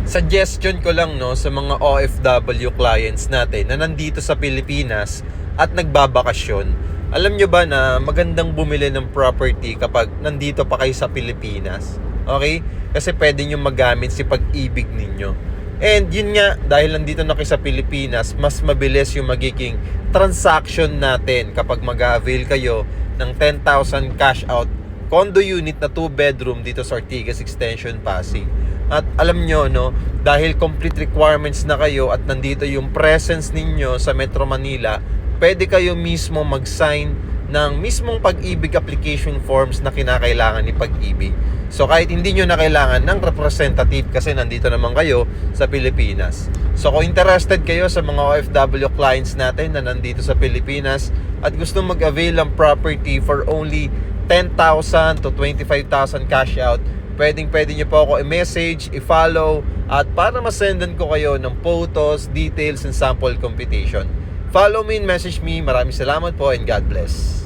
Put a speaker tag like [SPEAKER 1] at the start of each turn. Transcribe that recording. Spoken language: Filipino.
[SPEAKER 1] Suggestion ko lang no sa mga OFW clients natin na nandito sa Pilipinas at nagbabakasyon. Alam nyo ba na magandang bumili ng property kapag nandito pa kayo sa Pilipinas? Okay? Kasi pwede nyo magamit si pag-ibig ninyo. And yun nga, dahil nandito na kayo sa Pilipinas, mas mabilis yung magiging transaction natin kapag mag-avail kayo ng 10,000 cash out condo unit na 2-bedroom dito sa Ortigas Extension, Pasig. At alam nyo, no, dahil complete requirements na kayo at nandito yung presence ninyo sa Metro Manila, pwede kayo mismo mag-sign ng mismong pag-ibig application forms na kinakailangan ni pag-ibig. So kahit hindi nyo na kailangan ng representative kasi nandito naman kayo sa Pilipinas. So kung interested kayo sa mga OFW clients natin na nandito sa Pilipinas at gusto mag-avail ng property for only 10,000 to 25,000 cash out, pwede nyo po ako i-message, i-follow, at para masendan ko kayo ng photos, details, and sample computation. Follow me and message me. Maraming salamat po and God bless.